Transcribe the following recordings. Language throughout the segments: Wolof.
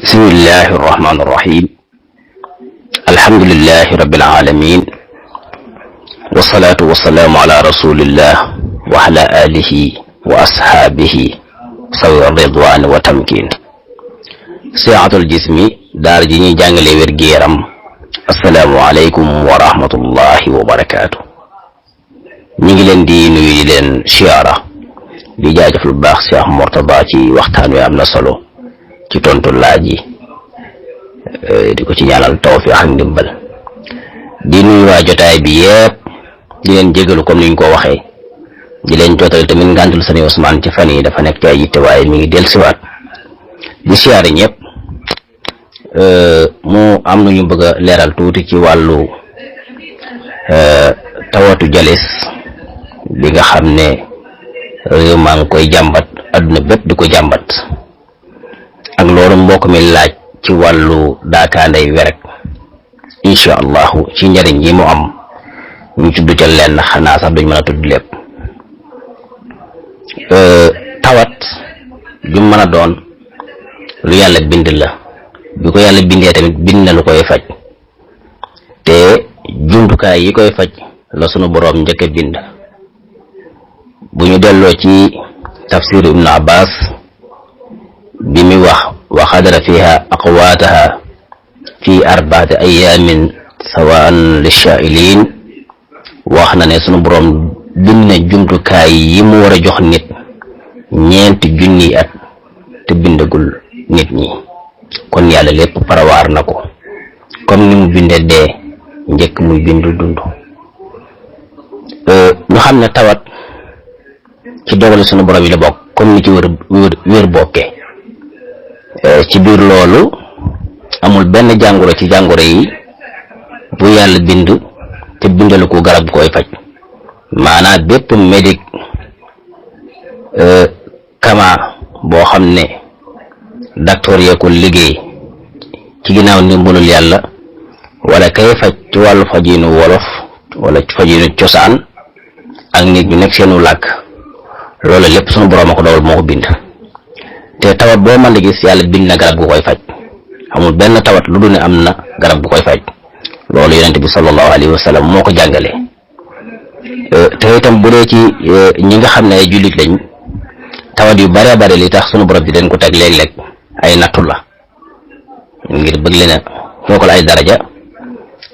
bismillahi irrahmani irrahim alhamdulilahi rabbil alamin wasalaatu wasalaamu ala rasulillah wa ala alihi wa ashaabihi sawi ridwaan wa tamkin siatul jismi daara ji ñuy jàngale wér gi yaram assalaamu aleykum wa rahmatullahi wa barakaatu. ñi ngi leen di nuyu di leen siyaara di jaajëf lu baax Cheikh Mourtada ci waxtaan wi am na solo ci tontu laaj yi di ko ci ñaanal tawfiq ak ndimbal di nuyu waa jotaay bi yépp di leen jégalu comme niñ ko waxee di leen jootal tamit ngàntul sëriñ Ousmane ci fan yi dafa nekk ci ay yitte waaye mi ngi del siwaat di siyaare ñëpp mu am lu ñu bëgg a leeral tuuti ci wàllu tawatu jalis bi nga xam ne réew maa ngi koy jàmbat adduna bépp di ko jàmbat ak loolu mbokk mi laaj ci wàllu daakaanday werek incha allahu ci njariñ yi mu am ñu tudd ca lenn xanaa sax duñ mën a tudd lépp tawat ju mën a doon lu yàlla bind la bi ko yàlla bindee tamit bind na lu koy faj te jumtukaay yi koy faj la sunu boroom njëkk a bind bu ñu delloo ci tafsir ibnu abbas bi muy wax wa xadara fiha aqwaataha fi arbaati ayaamin sawaan lishaa'iliin wax na ne sunu boroom bind na jumtukaay yi mu war a jox nit ñeenti junniy at te bindagul nit ñi kon yàlla lépp parawaar na ko comme ni mu binde dee njëkk muy bind dund ñu xam ne tawat ci dogali sunu borom yi la bokk comme ni ci wér bokkee ci biir loolu amul benn jàngoro ci jàngoro yi bu yàlla bind te bindalu ko garab koy faj maanaam bépp médic kama boo xam ne docteur yee ko liggéey ci ginnaaw ndimbalul yàlla wala kay faj ci wàllu fajinu wolof wala fajinu cosaan ak nit ñu nekk seenu làkk loolu lépp sunu borom a ko dogal moo ko bind te tawat boo mën a gis yàlla bind na garab gu koy faj amul benn tawat lu dul ne am na garab gu koy faj loolu yonent bi sallallahu alayhi wa sallam moo ko jàngale te itam bu dee ci ñi nga xam ne ay jullit lañ tawat yu bare bare li tax sunu borom bi dañ ko teg léeg-léeg ay nattu la ngir bëgg leen a fookal ay daraja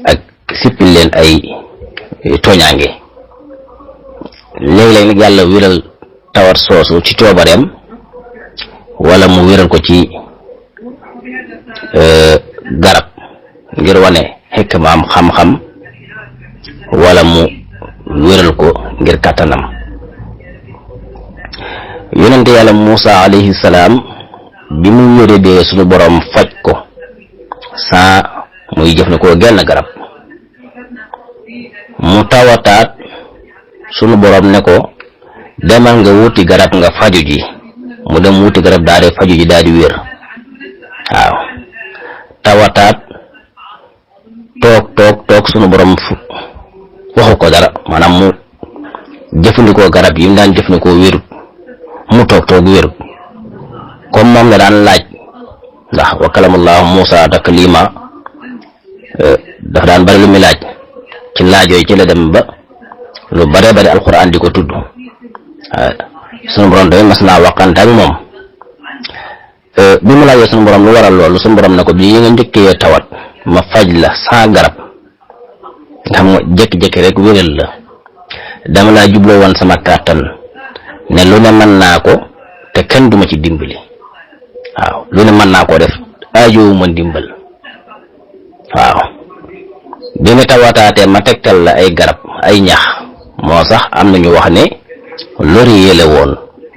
ak sippil leen ay tooñaange léeg-léeg nag yàlla wéral tawat soosu ci coobareem wala mu wéral ko ci garab ngir wane xikmaam xam-xam wala mu wéral ko ngir kàttanam yonente yàlla Muusa alayhi salaam bi mu wéradee sunu boroom faj ko saa muy jëfandikoo genn garab mu tawataat sunu boroom ne ko demal nga wuti garab nga faju ji mu dem wuti garab daal di faju ji daal di wér waaw tawataat toog sunu boroom waxu ko dara maanaam mu jëfandikoo garab yi mu daan jëfandikoo wérut mu toog wérut comme moom la daan laaj ndax wa kalamallahu Muusa taklima dafa daan bari lu muy laaj ci laaj yooyu ci la dem ba lu bare bari alquran di ko tudd sunu borom tamit mas naa waxante ak moom bi mu laajee sunu borom lu waral loolu sunu borom ne ko bi nga njëkkee tawat ma faj la sans garab nga xam nga jékki-jékki rek wéral la dama laa jubloo woon sama kàttan ne lu ne mën naa ko te kenn duma ci dimbali waaw lu ne mën naa koo def aajowu ma dimbal waaw bi nga tawataatee ma tegtal la ay garab ay ñax moo sax am nañu wax ne laurier la woon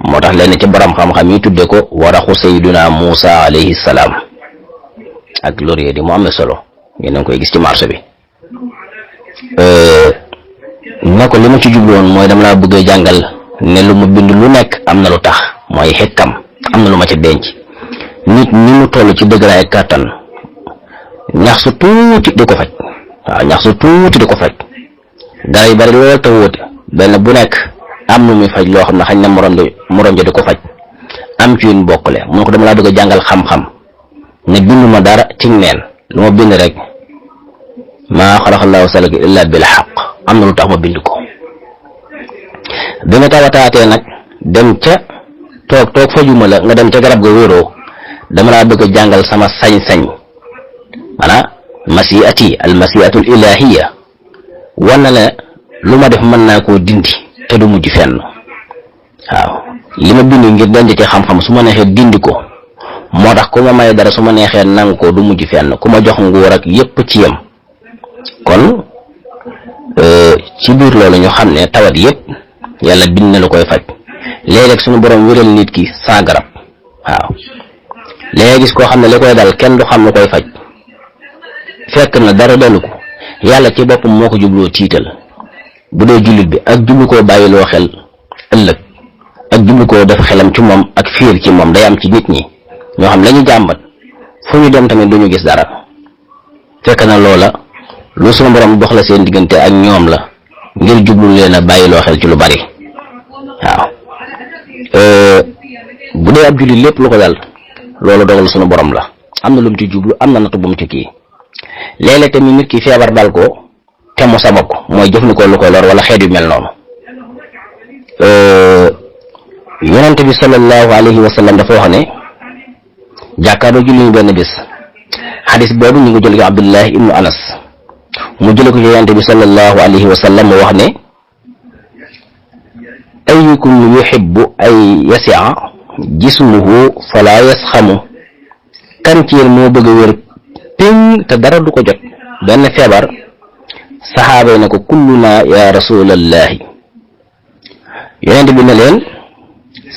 moo tax lenn ci borom xam-xam yi tudde ko waraxu sayyiduna Muusa alayhi salaam ak laurier di mu am solo yéen a ngi koy gis ci marché bi ne ko li ma ci jubloon mooy dama laa bëgg a jàngal ne lu mu bind lu nekk am na lu tax mooy xekkam am na lu ma ci denc nit ñi mu toll ci dëgg ay kàttan ñax su tuuti di ko faj waaw ñax su tuuti di ko faj dara yu bari lool te wóote benn bu nekk am nu muy faj loo xam ne xañ na morom ja di ko faj am ci yun bokkule mun ko dama laa bëgg a jàngal xam-xam ne binduma dara ci neen lu ma bind rek maa xalaqallaahu salaka illa bil haqq am na lu tax ma bind ko. bi ma tawataatee nag dem ca toog fajuma la nga dem ca garab ga wéeroo dama laa bëgg a jàngal sama sañ-sañ maanaam masiati al masiatul ilahiya wan na la lu ma def mën naa koo dindi te du mujj fenn. waaw li ma bind ngir denc ci xam-xam su ma neexee dindi ko moo tax ku ma may dara su ma neexee nangu ko du mujj fenn ku ma jox nguur ak yépp ci yem. kon ci biir loolu ñu xam ne tawat yépp yàlla bind na lu koy faj léeg-léeg suñu borom wéral nit ki sans garab. waaw léegi gis koo xam ne li koy dal kenn du xam lu koy faj fekk na dara dalu ko yàlla ci boppam moo ko jubloo tiital bu dee jullit bi ak jublu koo bàyyiloo xel ëllëg ak jublu koo def xelam ci moom ak fiir ci moom day am ci nit ñi ñoo xam lañu jàmbat fu ñu dem tamit duñu gis dara fekk na loola lu suñu borom dox la seen diggante ak ñoom la ngir jublu leen a bàyyiloo xel ci lu bari. waaw bu dee ab jullit lépp lu ko dal loolu dogal suñu borom la am na lu mu ci jublu am na nattu bu mu ci kii léeg-léeg tamit nit ki feebar dal ko te mu sabab ko mooy jëfandikoo lu koy lor wala xeet yu mel noonu. yonent bi sallallahu alayhi wa sallam dafa wax ne jàkkaarloo julli ñu benn bis xadis boobu ñu ngi jël ko Abdullah ibnu Anas mu jële ko ci yonent bi sallallahu alayhi wa sallam mu wax ne ayyukum yuhibbu ay yasi'a jismuhu fala yasxamu kan ci yéen moo bëgg a wér péng te dara du ko jot benn feebar saxaaba yi ne ko kulluna ya rasulallahi yonent bi ne leen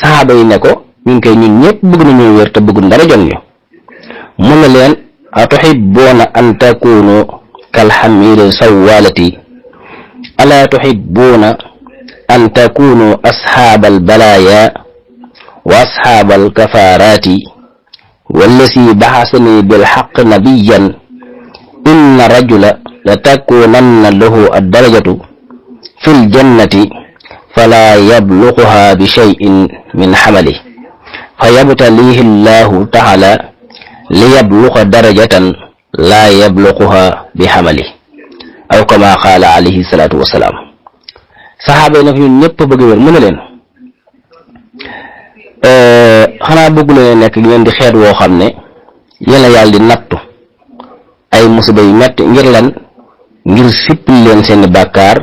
saxaaba yi ne ko ñun koy ñun ñëpp bëgg nañoo wér te bëggul dara jot ñu mun na leen atuhibbuuna an takunu kal hamiri sawalati ala tuhibbuuna an takunu asxaabal balaaya wa asxaabal kafaaraati wallasi baxasani bilxaq nabiyan inna rajula la takunanna lahu addarajatu fi ljannati fala yabluquha bi cheyin min xamali fa yabtalihi llahu taala liyabluqa darajatan laa yabluquha bi xamali aw kama qaala alayhi salaatu wasalaam. saxaaba yi nag ñun ñëpp bëgg wér mu ne leen xanaa bëggu leen nekk ngeen di xeet woo xam ne yéen la yàlla di nattu ay musiba yu metti ngir lan ngir sippil leen seeni bàkkaar.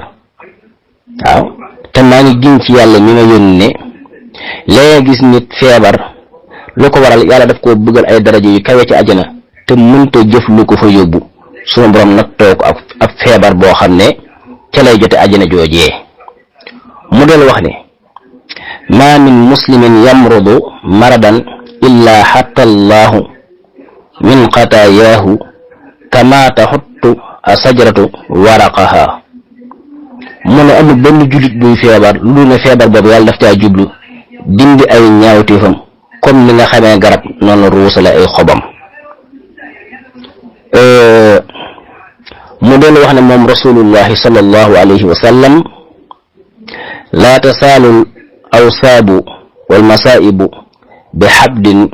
waaw te maa ngi giñ ci yàlla mi ma yónni ne léegi gis nit feebar lu ko waral yàlla daf koo bëggal ay daraja yu kawe ci àjjana te mënta jëf lu ko fa yóbbu sunu borom nattoo ko ak feebar boo xam ne ca lay jote àjjana joojee. mu del wax ne ma min muslimin yamrudu maradan illa xatta allahu min xataayaahu kama taxuttu asajratu waraqaha. mu ne amul benn jullit buy feebar lu ne feebar boobu yàlla daf caa jublu dindi ay ñaawteefam comme ni nga xamee garab noonu ruusale ay xobam. mu del wax ne moom rasulullahi sallallahu alayhi wa sallam laa tasaalu awsaabu wal masaa'ibu bi xabdin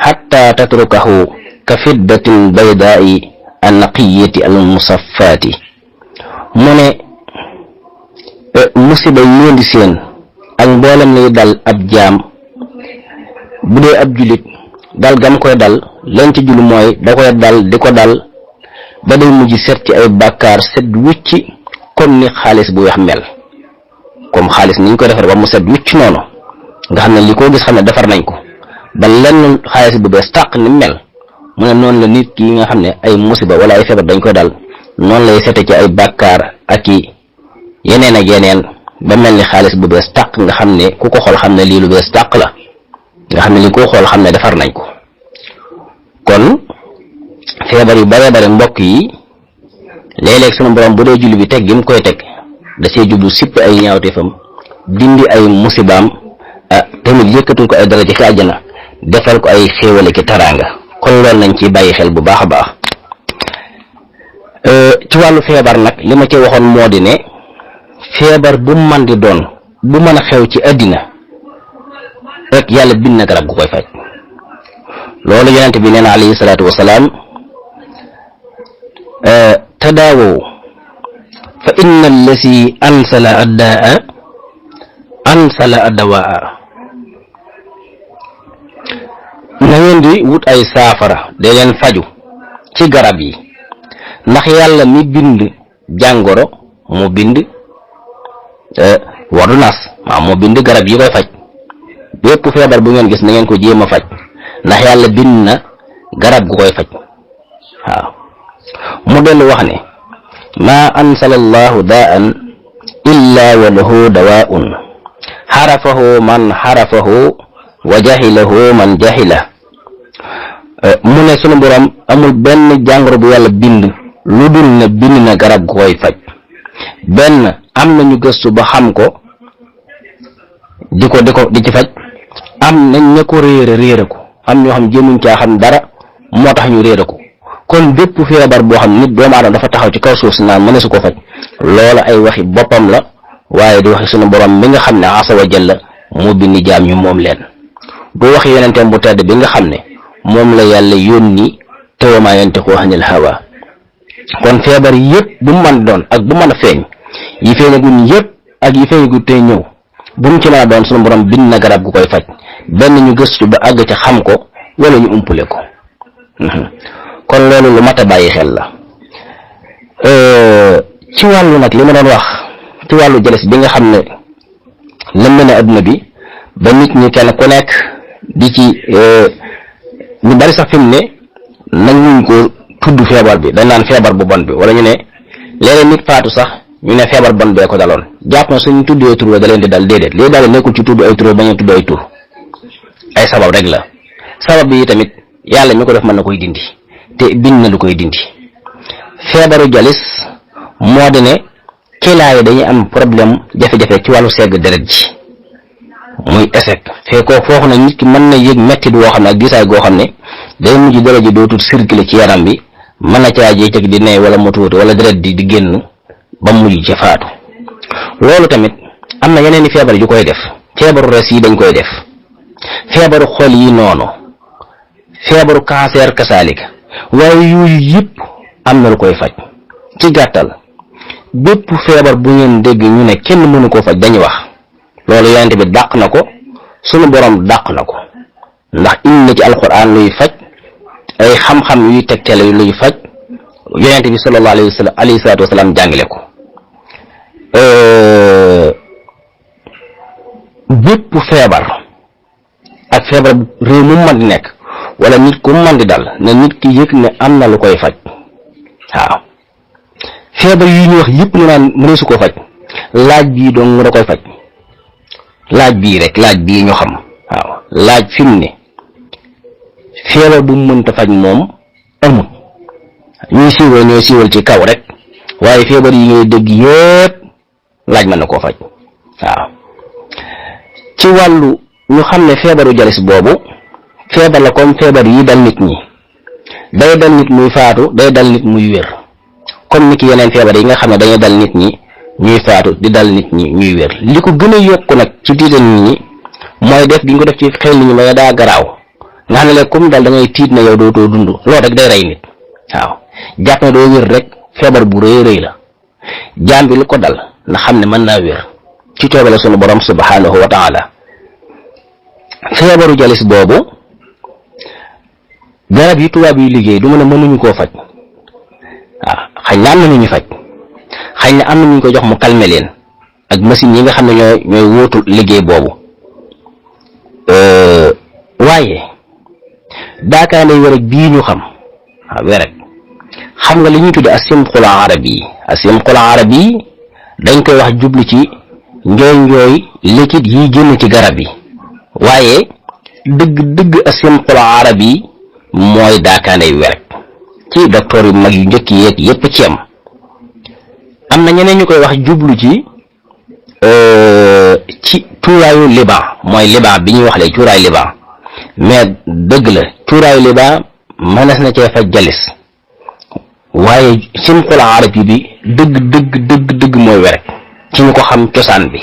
xatta tatrukahu ka fiddatin baydaa'i annaqiyati al musaffaati. mu ne musiba yi ngeen di seen ak mboolem liy dal ab jaam bu dee ab jullit dal gam koy dal leen ci julli mooy da koy dal di ko dal ba day mujj set ci ay bàkkaar set wucci comme ni xaalis bu weex mel. comme xaalis ni ñu ko defar ba mu set wicc noonu nga xam ne li koo gis xam ne defar nañ ko ba lenn xaalis bu bees tàq ni mel mu ne noonu la nit ki nga xam ne ay musiba wala ay feebar dañ koy dal noonu lay sete ci ay bàkkaar ak i yeneen ak yeneen ba mel ni xaalis bu bees tàq nga xam ne ku ko xool xam ne lii lu bees tàq la nga xam ne li ko xool xam ne defar nañ ko. kon feebar yu bare bare mbokk yi léeg-léeg sunu borom bu dee julli bi teg gi mu koy teg da see jublu sipp ay ñaawteefam dindi ay musibaam tamit yëkkatul ko ay daraja ci àjjana defal ko ay xéewale ki taraanga. kon loolu nañ ci bàyyi xel bu baax a baax. ci wàllu feebar nag li ma ci waxoon moo di ne feebar bu man di doon bu mën a xew ci àddina rek yàlla bind na garab gu koy faj loolu yonent bi nee na alayhi salaatu wasalaam tadaawu fa inna allasi ansala addaa ansala addawaa. na ngeen di wut ay saafara de leen faju ci garab yi ndax yàlla mi bind jàngoro mu bind ordonnance moo bind garab yi koy faj. bépp feebar bu ngeen gis na ngeen ko jéem a faj ndax yàlla bind na garab gu koy faj. waaw mu dellu wax ne maa ansala allahu daan illa wa lahu dawaun xarafahu man xarafahu wa jahilahu man jahila. mu ne sunu borom amul benn jàngoro bu yàlla bind lu dul ne bind na garab gu koy faj. benn am nañu gëstu ba xam ko di ci faj, am nañ ne ko réere ko, am ñoo xam jéemuñ caa xam dara moo tax ñu réere ko. kon bépp feebar boo xam nit doomu aadama dafa taxaw ci kaw suuf si naan mën su ko faj, loola ay waxi boppam la waaye di waxi sunu borom mi nga xam ne asa wa jalla moo bind jaam ñu moom leen. du waxi yonenteem bu tedd bi nga xam ne moom la yàlla yónni te wa maa yantiqu anil hawa. kon feebar yëpp bu mu mën doon ak bu mën a feeñ, yi feeñaguñ yëpp ak yi feeñagu tey ñëw, bu mu ci mën a doon sunu borom bind na garab gu koy faj. benn ñu gëstu ba àgg ca xam ko wala ñu umpule ko. kon loolu lu mat a bàyyi xel la. ci wàllu nag li ma doon wax ci wàllu jalis bi nga xam ne lëmm na adduna bi ba nit ñi kenn ku nekk di ci ñu bari sax fi mu ne nañ muñ ko tudd feebar bi dañ naan feebar bu bon bi, wala ñu ne léeg-léeg nit faatu sax ñu ne feebar bon bee ko daloon, jàpp na suñu tuddee tur da leen di dal. déedéet lii daal nekkul ci tudd ay tur bañ a tudd ay tur, ay sabab rek la. sabab bi tamit yàlla mi ko def mën na koy dindi te bind na lu koy dindi. feebaru jalis moo di ne kilaay dañuy am problème jafe-jafe ci wàllu segg deret ji muy échec. fekkoo foofu nag nit ki mën na yëg metti woo xam ne ak gisaay goo xam ne day mujj deret ji dootul circuler ci yaram bi, mën na caa jékki di ne wala mu tuuti wala deret di génn ba mujj ca faatu. loolu tamit am na yeneen i feebar yu koy def. feebaru res yi dañ koy def, feebaru xol yi noonu, feebaru cancer kasaalika, waaye yooyu yëpp am na lu koy faj. ci gàttal bépp feebar bu ngeen dégg ñu ne kenn mënu koo faj dañuy wax loolu yonent bi dàq na ko, sunu borom dàq na ko, ndax indi na ci alquran luy faj, ay xam-xam yuy tegtale luy faj, yonent bi sallallahu alayhi salaatu wasalaam jàngale ko. bépp feebar ak feebar réew mu mën di nekk wala nit ku mën di dal ne nit ki yëg ne am na lu koy faj. waaw feebar yi ñu wax yëpp ñu naan mënu su ko faj, laaj bii dong mu da koy faj. laaj bii rek, laaj bii ñu xam. waaw laaj fi mu ne feebar bu mu mënta faj moom amul. ñuy siiwal ñooy siiwal ci kaw rek, waaye feebar yi ngay dégg yëpp laaj mën na koo faj. waaw ci wàllu ñu xam ne feebaru jalis boobu feebar la comme feebar yi dal nit ñi, day dal nit muy faatu, day dal nit muy wér, comme ni ki yeneen feebar yi nga xam ne dañuy dal nit ñi ñuy faatu di dal nit ñi ñuy wér. li ko gën a yokku nag ci tiital nit ñi mooy def gi ñu ko def ci xel nit ñi ma daa garaaw nga xam ne léegi comme dal da ngay tiit na yow dootoo dund, loolu rek day rey nit. waaw jàpp na doo wér rek feebar bu rëy la. jaam bi lu ko dal na xam ne mën naa wér ci coobale sunu borom subhanahu wa taala. feebaru jalis boobu garab yi tubaab yi liggéey du mën a mënuñu koo faj. waaw xañ na am na ñu ñu faj, xañ na am na ñu ko jox mu calmer leen ak machine yi nga xam ne ñooy wóotu liggéey boobu. waaye daakaar nay wéreg bii ñu xam. waaw wéreg xam nga li ñuy tudde asimqul arabi dañ koy wax jublu ci njooy liquide yi génn ci garab yi, waaye dëgg asimqul arabi mooy daakaanday wéreg ci docteur yu mag yu njëkk yeeg yépp ci am na ñeneen ñu koy wax jublu ci cuuraayu liban, mooy liban bi ñuy wax léegi cuuraayu liban, mais dëgg la cuuraayu liban mënees na cee faj jalis, waaye simqul arabi bi dëgg mooy wéreg ci ñu ko xam cosaan bi.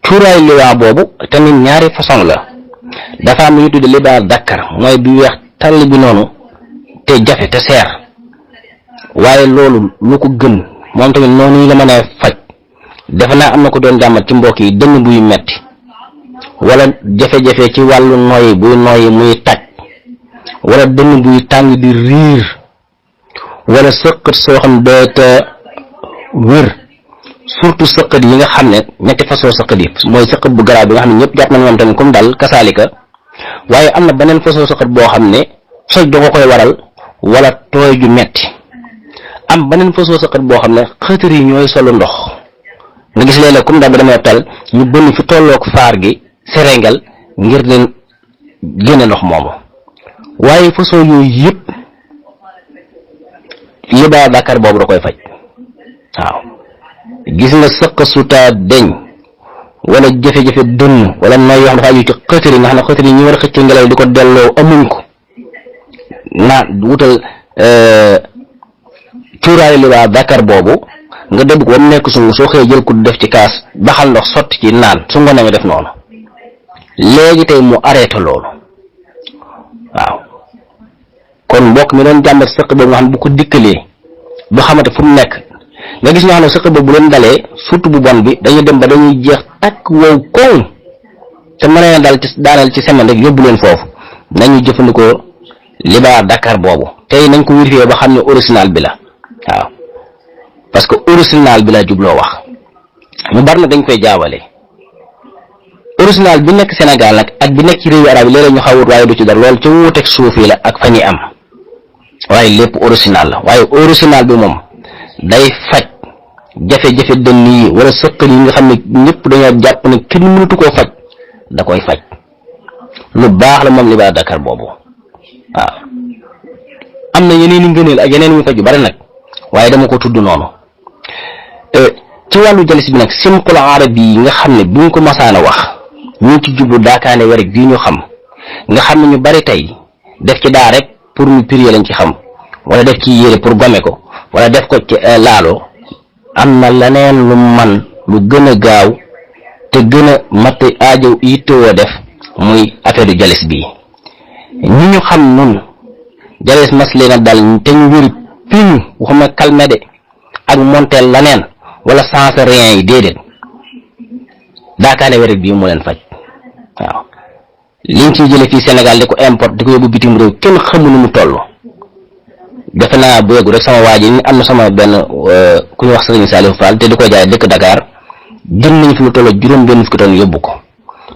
cuuraayu liban boobu tamit ñaari façon la, dafa am lu ñu tudde libaar Dakar mooy bi weex tàll bi noonu te jafe te seer waaye loolu lu ko gën moom tamit noonu la mën a faj defe naa am na ko doon jàmmat ci mbokk yi dënn buy metti wala jafe-jafe ci wàllu noyyi buy noyyi muy taj wala dënn buy tàng di riir wala sëqët soo xam doo te wér surtout sëqët yi nga xam ne ñetti façon sëqët yi mooy sëqët bu garaaw bi nga xam ne ñëpp jàpp nañ moom tamit comme daal kasaalika waaye am na beneen façon sëqët boo xam ne soj da ko koy waral wala tooy ju metti am beneen façon sëqët boo xam ne xëtër yi ñooy solu ndox nga gis léeg-léeg comme daal ba demee tal ñu bënn fi tolloog faar gi serengal ngir leen génne ndox moomu waaye façon yooyu yëpp libaar Dakar boobu da koy faj waaw gis nga sëq sutaa deñ wala jafe-jafe dënn wala nooy yoo xam dafa aju ci xëtër yi nga xam ne xëtër yi ñu war a xëcc ngelaw di ko delloo amuñ ko naan wutal cuuraayu libaar Dakar boobu nga dëbb ko ba mu nekk sungu soo xëyee jël ko def ci kaas baxal ndox sotti ci naan su ngoonee nga def noonu léegi tey mu arrêté loolu waaw kon mbokk mi doon jàmbat sëq boobu nga xam ne bu ko dikkalee du xamante fu mu nekk nga gis ñoo xam ne sëq boobu bu leen dalee surtout bu bon bi dañuy dem ba dañuy jeex takk wow koŋ te mën na dal ci daaneel ci semaine rek yóbbu leen foofu nañu jëfandikoo libaar Dakar boobu tey nañ ko vérifier ba xam ne original bi la waaw parce que original bi la jubloo wax ñu bari na dañ koy jaawale original bi nekk Sénégal nag ak bi nekk ci réewu arab yi léeg-léeg ñu xawut waaye du ci dara loolu ca wuuteeg suuf yi la ak fa ñuy am waaye lépp original la waaye original bi moom day faj jafe-jafe dënn yi wala sëqal yi nga xam ne ñëpp dañoo jàpp ne kenn mënatu koo faj da koy faj lu baax la moom libaar Dakar boobu waaw am na yeneen i ngëneel ak yeneen yu faj yu bari nag waaye dama ko tudd noonu ci wàllu jalis bi nag simple arabi yi nga xam ne buñ ko masaana wax ñu ngi ci jublu daakaane werek bii ñu xam nga xam ne ñu bari tey def ci daa rek pour ñu prier lañ ci xam wala def ci yére pour gome ko wala def ko ci laalo am na leneen lu man lu gën a gaaw te gën a mat aajo yittewoo def muy affaire du jalis bii ñi ñu xam nun jalis mas leen a dal te ñu wéri piñ waxuma calme de ak monteel laneen wala sans rien yi déedéet daakaane werek bii mu leen faj waaw liñ ciy jële fii Sénégal di ko import di ko yóbbu bitim réew kenn xamu nu mu toll defe naa bu yeggu rek sama waa ji am na sama benn ku ñu wax Serigne Salif Fall te di ko jaay dëkk Dakar jël nañ fi lu toll juróom benn fukki tonnes yóbbu ko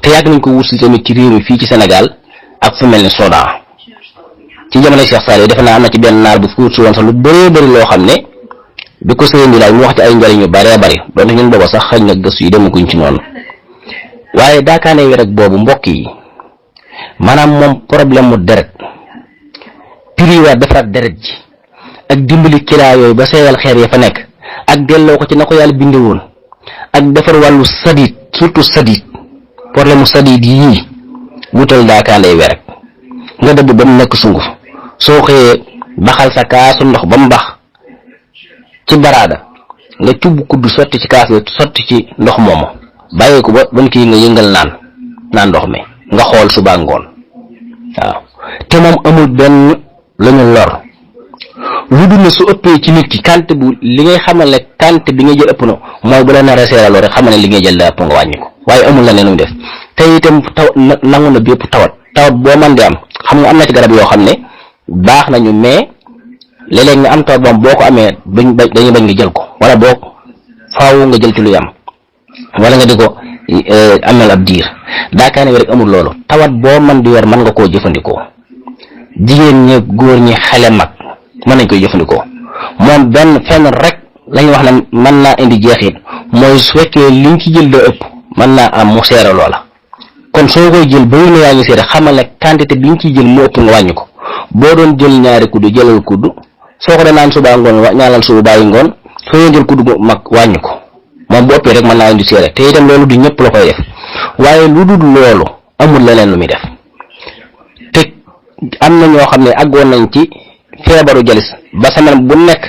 te yàgg nañ ko wut si tamit ci réew mi fii ci Sénégal ak fu mel ni Soudan ci jamono Cheikh Saliou defe naa am na ci benn naar bu fi wut si woon sax lu bëree bëri loo xam ne bi ko sëriñ bi laaj mu wax ci ay njariñ yu bëree bëri doonte ñun booba sax xëy na gëstu yi demaguñ ci noonu waaye daakaane wi rek boobu mbokk yi maanaam moom problème mu deret piriwaat defaraat deret ji ak dimbali kilaa yooyu ba seeyal xeer ya fa nekk ak delloo ko ci na ko yàlla binde woon ak defar wàllu sadit surtout sadit problème mu sadit yii wutal daakaane wi rek nga dëbb ba mu nekk sunguf soo xëyee baxal sa kaasu ndox ba mu bax ci baraada nga cubb kudd sotti ci kaas bi sotti ci ndox moomu bàyyi ko ba ban kii nga yëngal naan ndox mi nga xool suba ngoon waaw te moom amul benn lu ñu lor lu dul ne su ëppee ci nit ki quantité bu li ngay xamal ne quantité bi nga jël ëpp na mooy bu la nar a seeraloo rek xamal ne li ngay jël la ëpp nga wàññi ko waaye amul la ne lu mu def te itam nangu na bépp tawat boo man di am xam nga am na ci garab yoo xam ne baax nañu mais léeg-léeg nga am tawat boom boo ko amee dañuy bañ nga jël ko wala boo faawu nga jël ci lu yam wala nga di ko amel ab diir daakaane wi rek amul loolu tawat boo man di yor mën nga koo jëfandikoo jigéen ñi góor ñi xale mag mën nañ koy jëfandikoo moom benn fenn rek lañu wax ne mën naa indi jeexit mooy su fekkee liñ ci jël da ëpp mën naa am mu seere loola kon soo koy jël ba wér na yaa ngi seere xamal ne quantité bi nga ciy jël mu ëpp nga wàññi ko boo doon jël ñaari kudd jëlal kudd soo ko da naan suba ngoon ñaalal suba bàyyi ngoon soo jël kudd mag wàññi ko moom bu ëppee rek mën naa indi seere te itam loolu du ñëpp la koy def waaye lu dul loolu amul leneen lu muy def te am na ñoo xam ne àggoon nañ ci feebaru jalis ba semaine bu nekk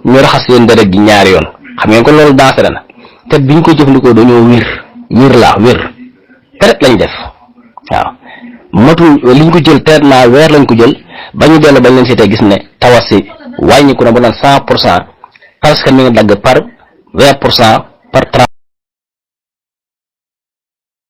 ñu raxas leen deret gi ñaari yoon xam ngeen ko loolu dansere na te biñ ko jëfandikoo dañoo wér deret lañ def waaw matul liñ ko jël traitement weer lañ ko jël bañu dellu bañ leen seetee gis ne tawas si wàññiku na ba naan 100% parce que mi ngi dagg par 20% par 30